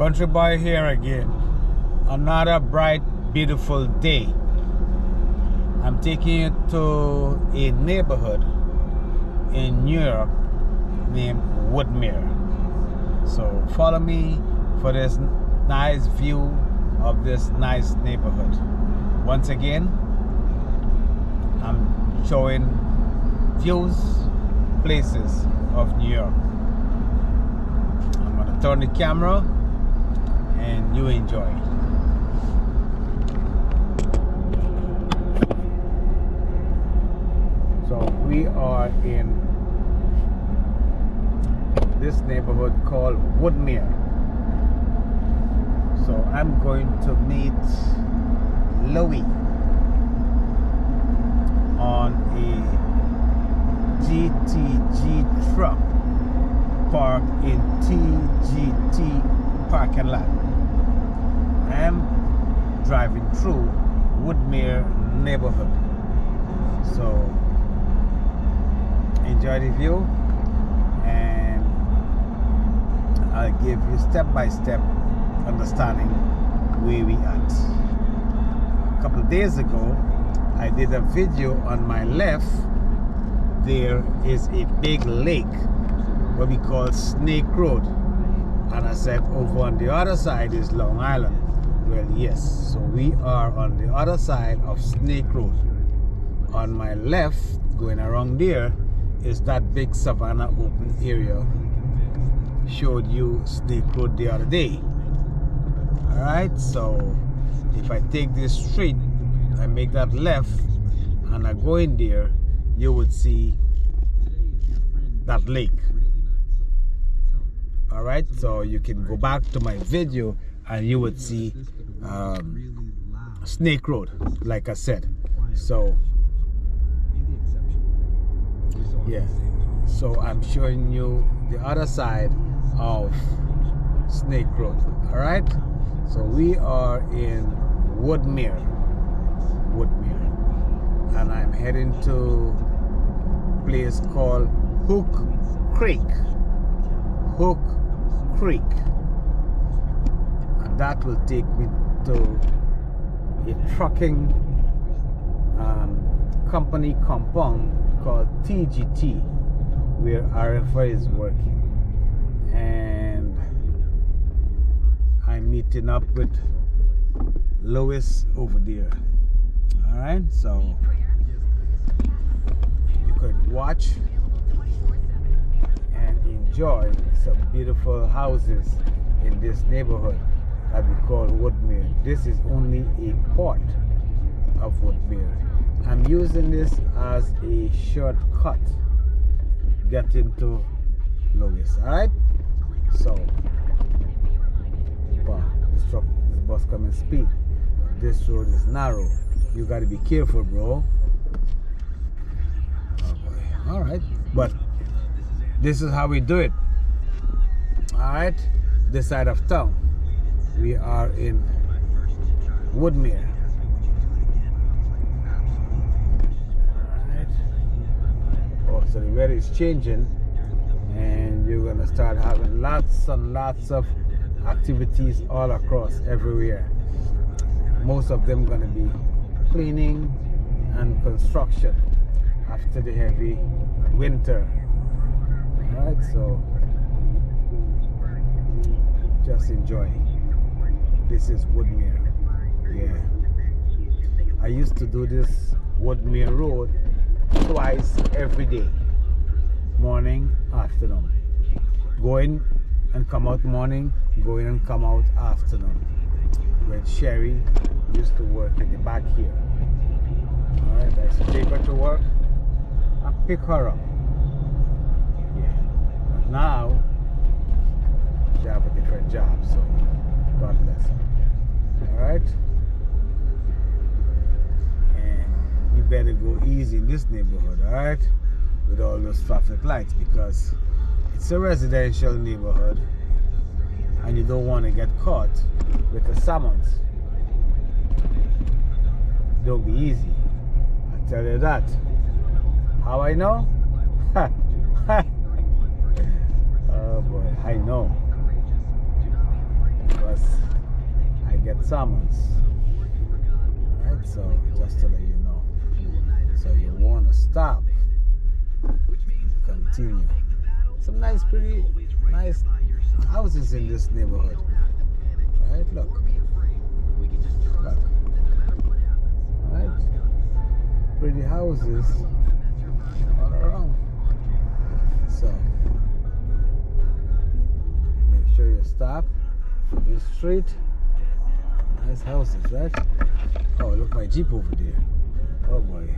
Country boy here again. Another bright, beautiful day. I'm taking you to a neighborhood in New York named Woodmere. So follow me for this nice view of this nice neighborhood. Once again, I'm showing views, places of New York. I'm going to turn the camera and you enjoy. So we are in this neighborhood called Woodmere. So I'm going to meet Louis on a GTG truck parked in TGT parking lot. I am driving through Woodmere neighborhood. So enjoy the view and I'll give you step-by-step understanding where we at. A couple of days ago I did a video. On my left there is a big lake, what we call Snake Road, and I said over on the other side is Long Island. Well, yes, so we are on the other side of Snake Road. On my left, going around there, is that big savanna open area. Showed you Snake Road the other day. Alright, so if I take this street, I make that left and I go in there, you would see that lake. Alright, so you can go back to my video and you would see Snake Road, like I said. So yeah, so I'm showing you the other side of Snake Road. Alright, so we are in Woodmere, and I'm heading to a place called Hook Creek, and that will take me to a trucking company compound called TGT, where RFA is working, and I'm meeting up with Lois over there. Alright, so you could watch and enjoy some beautiful houses in this neighborhood that we call Woodmere. This is only a part of Woodmere. I'm using this as a shortcut getting to Lois. Alright, so wow, this bus coming speed. This road is narrow. You got to be careful, bro. Oh boy. Alright, but this is how we do it. Alright, this side of town. We are in Woodmere. Alright. Oh, so the weather is changing and you're gonna start having lots and lots of activities all across everywhere. Most of them gonna be cleaning and construction after the heavy winter. Alright, so just enjoy. This is Woodmere. Yeah, I used to do this Woodmere Road twice every day, morning, afternoon. Go in and come out morning, go in and come out afternoon. When Sherry used to work in the back here. Alright, I used to take her to work and pick her up. Yeah, but now she have a different job, so God bless her. Alright, and you better go easy in this neighborhood, alright, with all those traffic lights, because it's a residential neighborhood and you don't want to get caught with a summons. Don't be easy, I tell you that. How I know? Oh boy, I know. because I get summons. Alright, so just to let you know. So you want to stop, continue. Some pretty nice houses in this neighborhood. Right, look. Look. Right? Pretty houses all around. So make sure you stop for this street. Nice houses, right? Oh, look, my Jeep over there. Oh boy.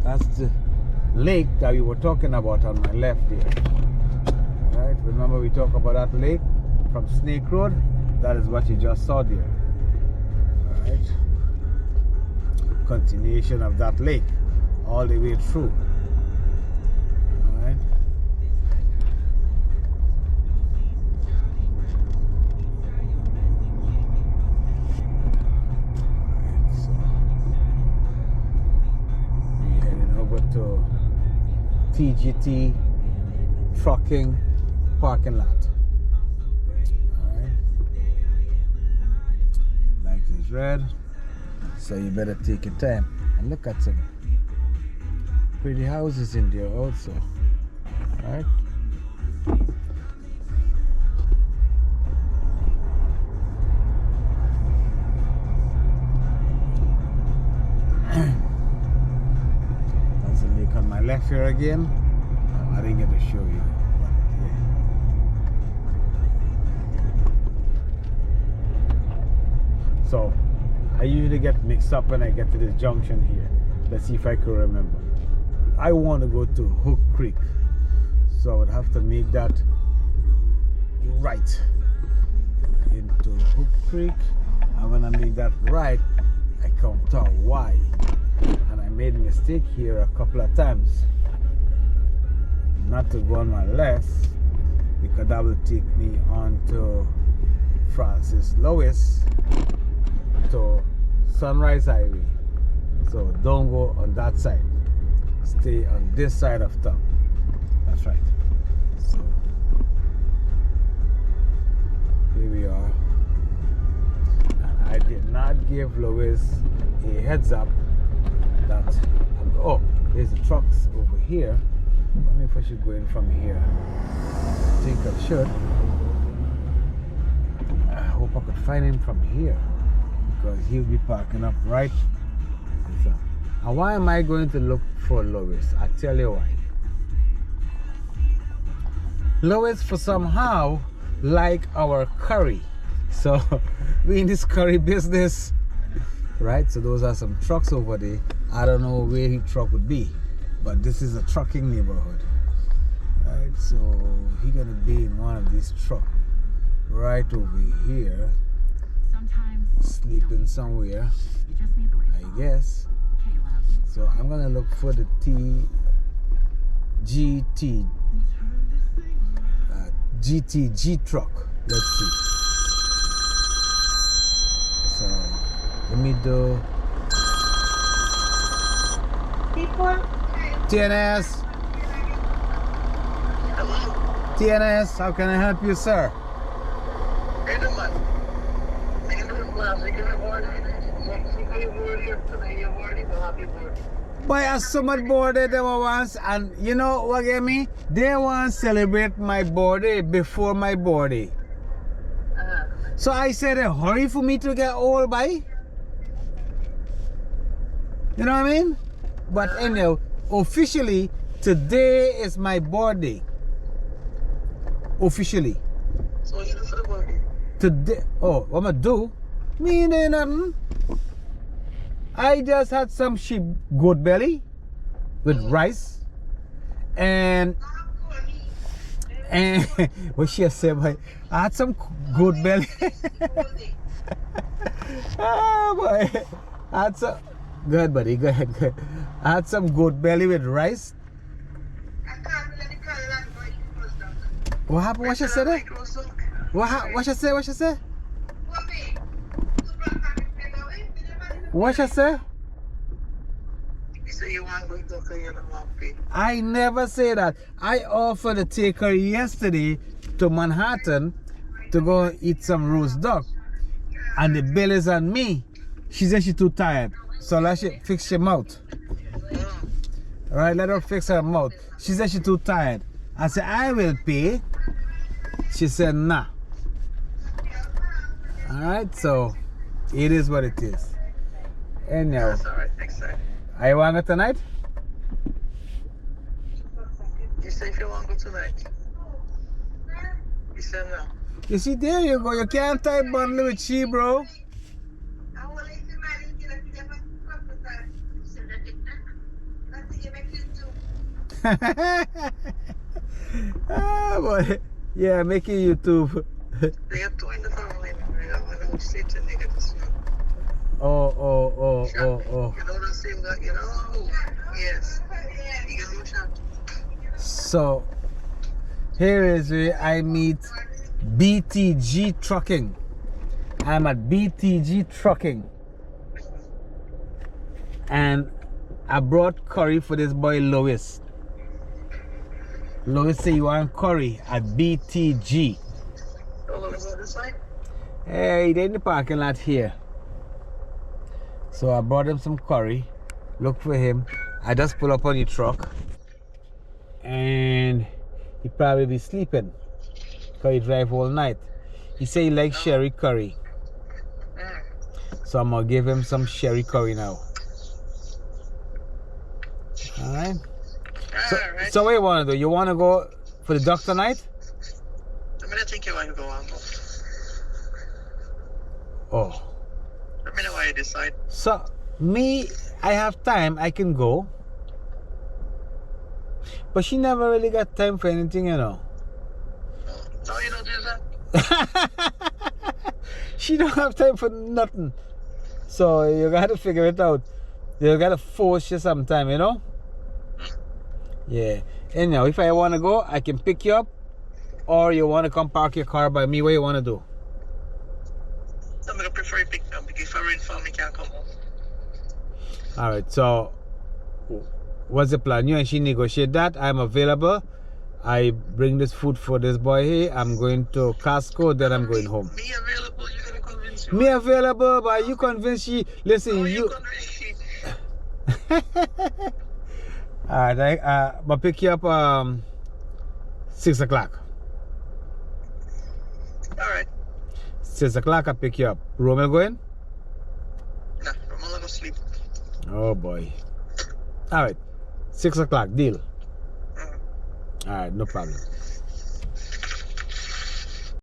That's the lake that we were talking about on my left there. Right? Remember we talked about that lake from Snake Road? That is what you just saw there. Alright? Continuation of that lake all the way through. Alright? So we're heading over to TGT Trucking parking lot. Alright. Light is red. So you better take your time and look at some pretty houses in there also. Alright. That's the lake on my left here again. I didn't get to show you. So I usually get mixed up when I get to this junction here. Let's see if I can remember. I want to go to Hook Creek, so I would have to make that right into Hook Creek. And when I make that right, I come to Y. And I made a mistake here a couple of times, not to go on my left, because that will take me on to Francis Lewis to Sunrise Highway. So don't go on that side, stay on this side of town. That's right. So here we are. And I did not give Lois a heads up that oh, there's the trucks over here. I wonder if I should go in from here. I think I should. I hope I could find him from here, because he'll be parking up right. And why am I going to look for Lois? I'll tell you why. Lois, for somehow, like our curry. So, we in this curry business, right? So those are some trucks over there. I don't know where his truck would be, but this is a trucking neighborhood. Right, so he's gonna be in one of these trucks right over here, sleeping somewhere, I guess. So I'm gonna look for the GTG truck. Let's see. So let me do TNS. TNS, how can I help you, sir? Boy, I so much boarded them once, and you know what get me? They want to celebrate my birthday before my birthday. So I said, hurry for me to get old, by. You know what I mean? But anyhow, officially, today is my birthday. Officially. So what you do for the birthday? Today, oh, what am I do? Me ain't nothing. I just had some sheep goat belly with rice and what she said, boy, I had some goat belly. Oh boy, I had some. Go ahead, buddy. Go ahead. Go ahead. I had some goat belly with rice. What happened? What she said? What she say? What she say? What she say? You say you want to go to doctor, you don't want to pay. I never say that. I offered to take her yesterday to Manhattan to go eat some roast duck. And the bill is on me. She said she's too tired. So let she fix her mouth. Alright, let her fix her mouth. She said she's too tired. I said, I will pay. She said, nah. Alright, so it is what it is. Anyhow. That's alright, next time. Are you want to go tonight? You say if you want to go tonight. You said no. You see, there you go. You can't tie bundle with she, bro. Ah, boy. Yeah, making YouTube. They got two in the family. I don't say to niggas. Oh. You know the same guy, you know? Yes. You get no shot. So, here is where I meet BTG Trucking. I'm at BTG Trucking. And I brought curry for this boy Lois. Lois say you want curry at BTG. Oh, look at this side. Hey, they're in the parking lot here. So I brought him some curry. Look for him. I just pull up on the truck. And he probably be sleeping. Because he drive all night. He say he likes sherry curry. So I'm going to give him some sherry curry now. Alright. So what you want to do? You want to go for the duck tonight? I mean, I think you want to go on. Oh. Let me know why you decide. So, me, I have time, I can go. But she never really got time for anything, you know. No, you don't do that. She don't have time for nothing. So, you got to figure it out. You got to force you sometime, you know? Yeah. Anyhow, if I want to go, I can pick you up. Or you want to come park your car by me. What you want to do? I'm going to prefer you pick me up because if I rain fall, I can't come home. Alright, so what's the plan? You and she negotiate that. I'm available. I bring this food for this boy here. I'm going to Costco, then I'm going home. Me available, you're going to convince me. Me available, but you convince she. Listen, No, you. convince she. Alright, I'll pick you up 6 o'clock. Alright. 6 o'clock, I'll pick you up. Romel going? Nah, I'm going to go sleep. Oh boy. Alright, 6 o'clock, deal. Alright, no problem.